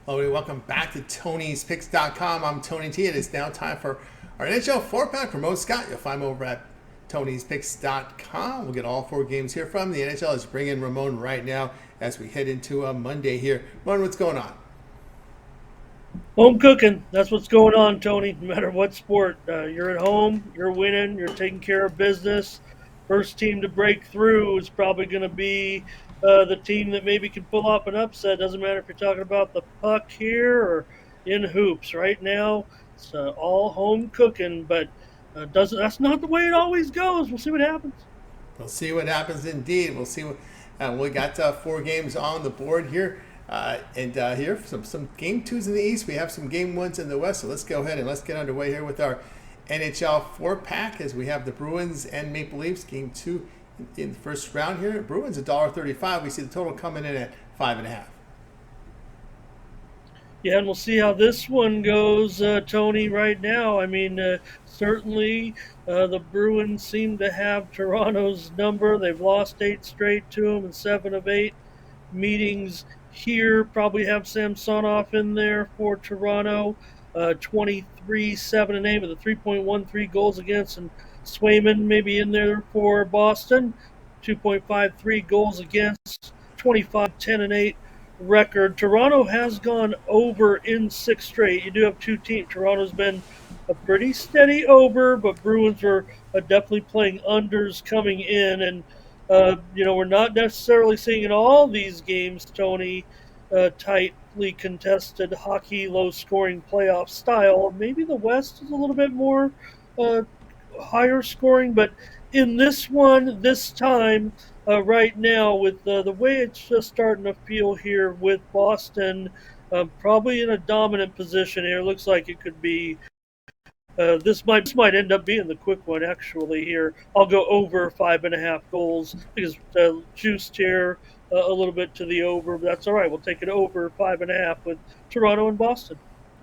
Hello, and welcome back to Tony'sPicks.com. I'm Tony T. It is now time for our NHL 4-pack. Ramon Scott, you'll find him over at Tony'sPicks.com. We'll get all 4 games here from the NHL. Let's bring in Ramon right now as we head into a Monday here. Ramon, what's going on? Home cooking. That's what's going on, Tony. No matter what sport, you're at home, you're winning, you're taking care of business. First team to break through is probably going to be the team that maybe can pull off an upset. Doesn't matter if you're talking about the puck here or in hoops. Right now, it's all home cooking, but doesn't that's not the way it always goes. We'll see what happens. We'll see what happens indeed. We'll see what we got 4 games on the board here. And here, some game 2s in the East. We have some game 1s in the West. So let's go ahead and let's get underway here with our NHL 4-pack as we have the Bruins and Maple Leafs game 2 in the first round here. Bruins $1.35. We see the total coming in at 5.5. Yeah, and we'll see how this one goes, Tony, right now. I mean, certainly the Bruins seem to have Toronto's number. They've lost 8 straight to them and 7 of 8 meetings here. Probably have Samsonov in there for Toronto. 23, 7 and 8 with a 3.13 goals against, and Swayman maybe in there for Boston. 2.53 goals against, 25, 10 and 8 record. Toronto has gone over in 6 straight. You do have 2 teams. Toronto's been a pretty steady over, but Bruins are definitely playing unders coming in. And, we're not necessarily seeing in all these games, Tony, tightly contested hockey, low scoring playoff style. Maybe the West is a little bit more uh, higher scoring, but in this one, this time, right now, with the way it's just starting to feel here with Boston, probably in a dominant position here. Looks like it could be. This might end up being the quick one actually here. I'll go over 5.5 goals because juiced here a little bit to the over, but that's all right. We'll take it over 5.5 with Toronto and Boston.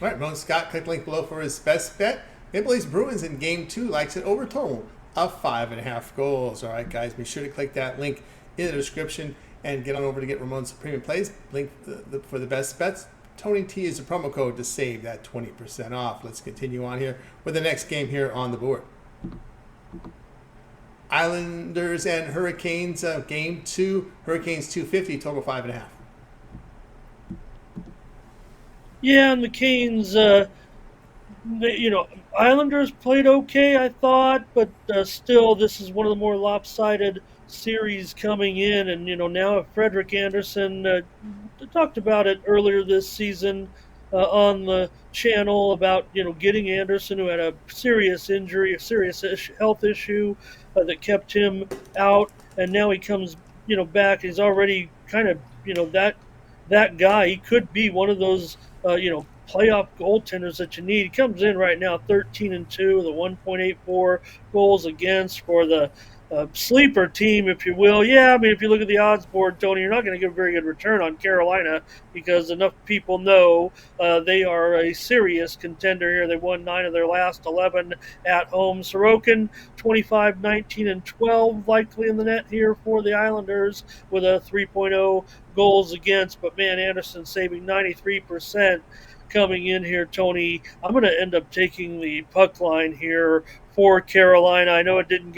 All right, Ron Scott, click the link below for his best bet. Maple Leafs Bruins in game 2 likes it over total of 5.5 goals. All right, guys, be sure to click that link in the description and get on over to get Ramon's premium plays. Link for the best bets. Tony T is the promo code to save that 20% off. Let's continue on here with the next game here on the board. Islanders and Hurricanes, game 2. Hurricanes 250, total 5.5. Yeah, and the Canes, Islanders played okay, I thought, but still, this is one of the more lopsided series coming in. And now if Frederick Anderson talked about it earlier this season on the channel about getting Anderson, who had a serious injury, a serious health issue that kept him out, and now he comes back. He's already kind of that guy. He could be one of those playoff goaltenders that you need. He comes in right now 13-2 with a 1.84 goals against for the sleeper team, if you will. Yeah, I mean, if you look at the odds board, Tony, you're not going to get a very good return on Carolina because enough people know they are a serious contender here. They won 9 of their last 11 at home. Sorokin, 25, 19, and 12 likely in the net here for the Islanders with a 3.0 goals against. But, man, Anderson saving 93% coming in here, Tony. I'm going to end up taking the puck line here for Carolina. I know it didn't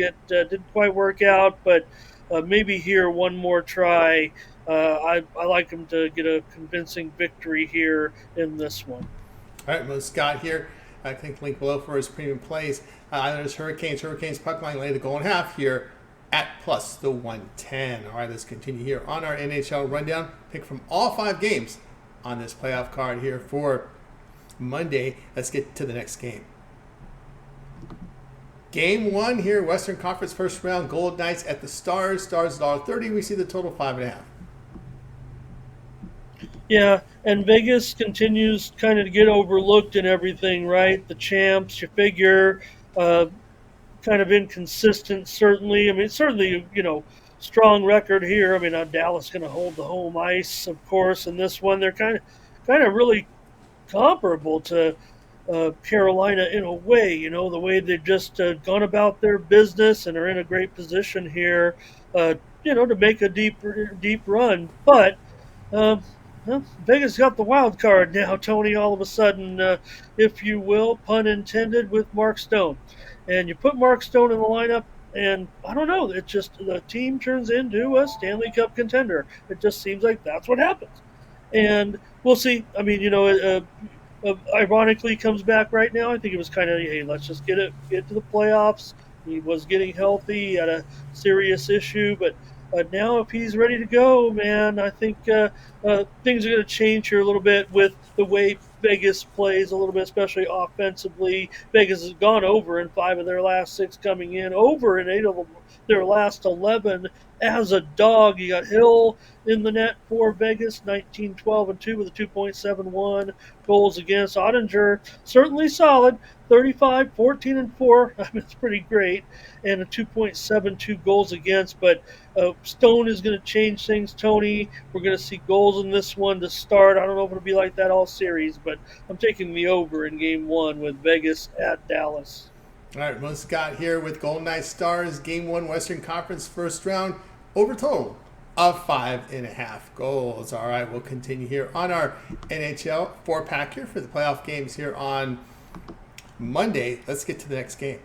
quite work out, but maybe here one more try. I like them to get a convincing victory here in this one. All right, Mo Scott here. I think link below for his premium plays. Islanders, Hurricanes. Hurricanes puck line lay the goal and a half here at plus the 110. All right, let's continue here on our NHL rundown. Pick from all 5 games on this playoff card here for Monday. Let's get to the next game. Game 1 here, Western Conference first round, Gold Knights at the Stars. Stars $1.30. We see the total 5.5. Yeah, and Vegas continues kind of to get overlooked and everything, right? The champs, you figure, kind of inconsistent, certainly. I mean, certainly, strong record here. I mean, Dallas going to hold the home ice, of course, in this one. They're kind of really comparable to Carolina in a way, the way they've just gone about their business and are in a great position here, to make a deep run. But Well, Vegas got the wild card now, Tony, all of a sudden, if you will, pun intended, with Mark Stone. And you put Mark Stone in the lineup, and I don't know, it just, the team turns into a Stanley Cup contender. It just seems like that's what happens. And we'll see. I mean, ironically comes back right now. I think it was kind of, hey, let's just get to the playoffs. He was getting healthy, he had a serious issue, but now if he's ready to go, man, I think things are going to change here a little bit with the way Vegas plays a little bit, especially offensively. Vegas has gone over in 5 of their last 6 coming in, over in 8 of their last 11 as a dog. You got Hill in the net for Vegas, 19-12-2 with a 2.71 goals against. Ottinger, certainly solid, 35, 14-4. I mean, it's pretty great. And a 2.72 goals against. But Stone is going to change things, Tony. We're going to see goals in this one to start. I don't know if it'll be like that all series, but I'm taking the over in game one with Vegas at Dallas. All right, Ramon Scott here with Golden Knights Stars, Game 1 Western Conference first round, over total of 5.5 goals. All right, we'll continue here on our NHL 4-pack here for the playoff games here on Monday. Let's get to the next game.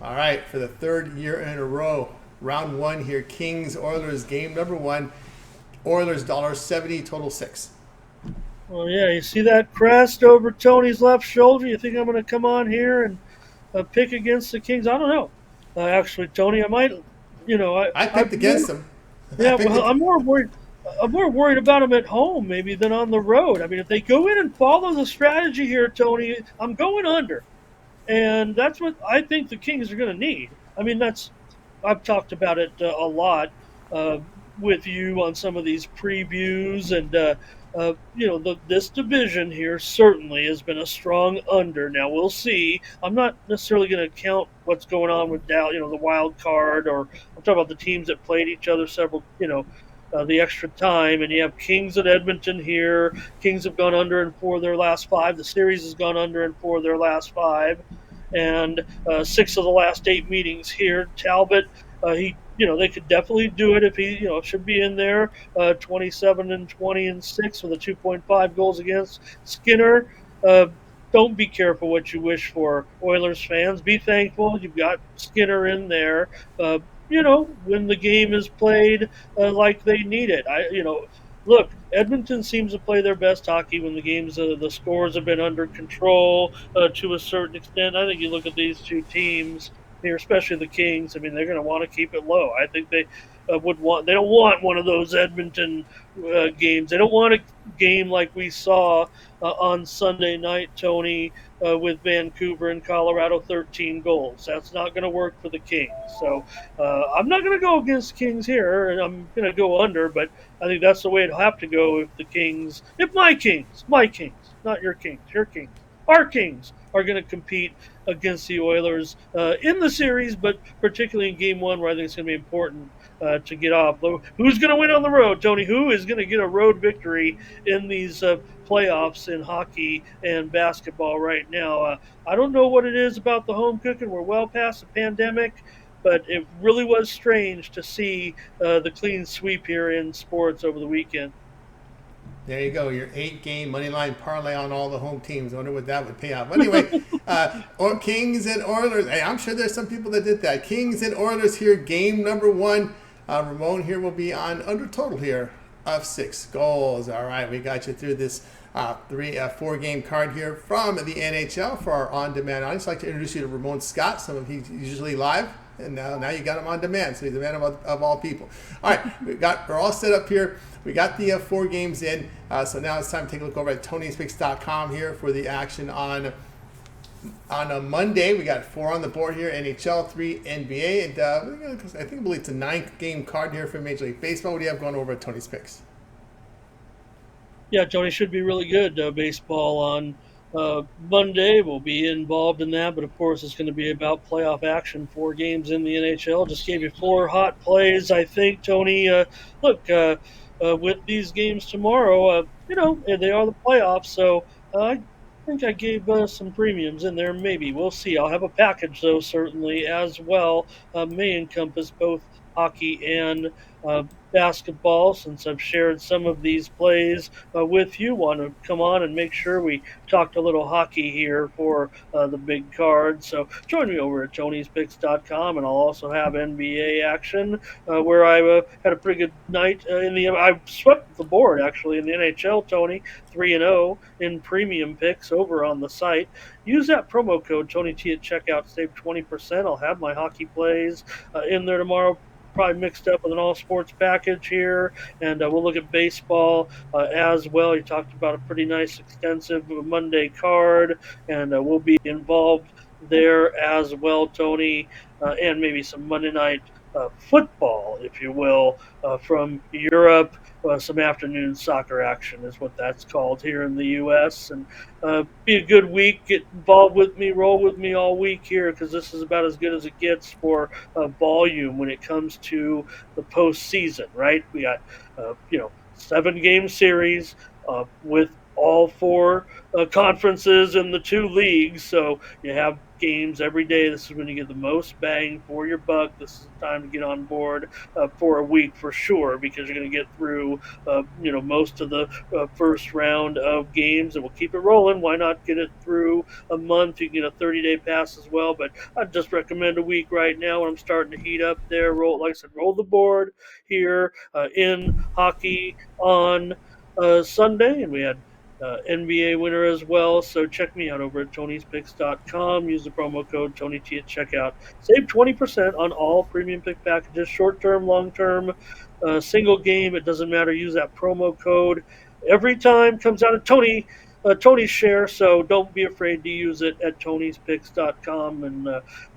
All right, for the third year in a row, round 1 here, Kings Oilers game number 1. Oilers $1.70, total 6. Well, yeah, you see that crest over Tony's left shoulder? You think I'm going to come on here and pick against the Kings? I don't know. Actually, Tony, I might, I picked against them. Yeah, well, I'm more worried. I'm more worried about them at home maybe than on the road. I mean, if they go in and follow the strategy here, Tony, I'm going under. And that's what I think the Kings are going to need. I mean, I've talked about it a lot uh, with you on some of these previews, and this division here certainly has been a strong under. Now we'll see. I'm not necessarily going to count what's going on with the wild card, or I'm talking about the teams that played each other several, the extra time. And you have Kings at Edmonton here. Kings have gone under in 4 of their last 5. The series has gone under in 4 of their last 5, and 6 of the last 8 meetings here. Talbot, they could definitely do it if he, should be in there. 27-20-6 with a 2.5 goals against. Skinner, don't be careful what you wish for, Oilers fans. Be thankful you've got Skinner in there. When the game is played like they need it. Look, Edmonton seems to play their best hockey when the scores have been under control to a certain extent. I think you look at these two teams here, especially the Kings. I mean, they're going to want to keep it low. I think they would want. They don't want one of those Edmonton games. They don't want a game like we saw on Sunday night, Tony, with Vancouver and Colorado, 13 goals. That's not going to work for the Kings. So I'm not going to go against Kings here, and I'm going to go under. But I think that's the way it'll have to go if my Kings, not your Kings, our Kings are going to compete against the Oilers in the series, but particularly in Game 1, where I think it's going to be important to get off. Who's going to win on the road, Tony? Who is going to get a road victory in these playoffs in hockey and basketball right now? I don't know what it is about the home cooking. We're well past the pandemic, but it really was strange to see the clean sweep here in sports over the weekend. There you go, your 8-game money line parlay on all the home teams. I wonder what that would pay out. But anyway, Kings and Oilers. Hey, I'm sure there's some people that did that. Kings and Oilers here, game number 1. Ramon here will be on under total here of 6 goals. All right, we got you through this 4-game card here from the NHL for our on-demand audience. I'd like to introduce you to Ramon Scott. Some of he's usually live, and now you got him on demand, so he's the man of all people. All right, we're all set up here. We got the 4 games in, so now it's time to take a look over at Tony'sPicks.com here for the action on a Monday. We got 4 on the board here: NHL, 3 NBA, and I believe it's a 9-game card here for Major League Baseball. What do you have going over at Tony's Picks? Yeah, Tony, should be really good. Baseball on Monday. We'll be involved in that, but of course it's going to be about playoff action. 4 games in the NHL. Just gave you 4 hot plays, I think, Tony. With these games tomorrow, they are the playoffs, so I think I gave some premiums in there. Maybe we'll see. I'll have a package though, certainly as well. May encompass both hockey and basketball. Since I've shared some of these plays with you, want to come on and make sure we talked a little hockey here for the big card. So join me over at Tony'sPicks.com, and I'll also have NBA action where I had a pretty good night in the. I swept the board actually in the NHL, Tony, 3-0 in premium picks over on the site. Use that promo code Tony T at checkout, save 20%. I'll have my hockey plays in there tomorrow, probably mixed up with an all sports package here, and we'll look at baseball as well. You talked about a pretty nice, extensive Monday card, and we'll be involved there as well, Tony, and maybe some Monday night football, if you will, from Europe. Some afternoon soccer action is what that's called here in the U.S. And be a good week. Get involved with me, roll with me all week here, because this is about as good as it gets for volume when it comes to the postseason. Right? We got 7-game series with all four conferences and the two leagues. So you have games every day. This is when you get the most bang for your buck. This is the time to get on board for a week for sure, because you're going to get through most of the first round of games, and we'll keep it rolling. Why not get it through a month? You can get a 30-day pass as well, but I'd just recommend a week right now when I'm starting to heat up there. Like I said, roll the board here in hockey on Sunday, and we had NBA winner as well. So check me out over at Tony'sPicks.com. Use the promo code TonyT at checkout. Save 20% on all premium pick packages, short term, long term, single game. It doesn't matter. Use that promo code. Every time comes out of Tony's share, so don't be afraid to use it at Tony'sPicks.com. And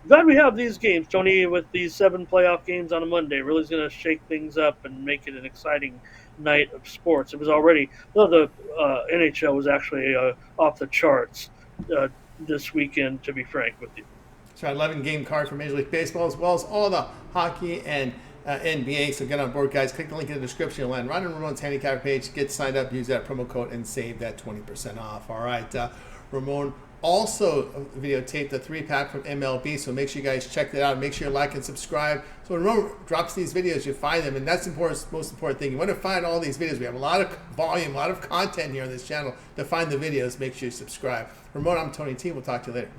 glad we have these games, Tony, with these 7 playoff games on a Monday. Really is going to shake things up and make it an exciting night of sports. It was already, the NHL was actually off the charts this weekend, to be frank with you. So 11-game card for Major League Baseball, as well as all the hockey and NBA. So get on board, guys. Click the link in the description. You'll land right on Ramon's handicap page. Get signed up, use that promo code, and save that 20% off. All right. Ramon also videotaped the 3-pack from MLB, so make sure you guys check that out. Make sure you like and subscribe. So when Ramon drops these videos, you find them, and that's the most important thing. You want to find all these videos. We have a lot of volume, a lot of content here on this channel. To find the videos, make sure you subscribe. Ramon, I'm Tony T. We'll talk to you later.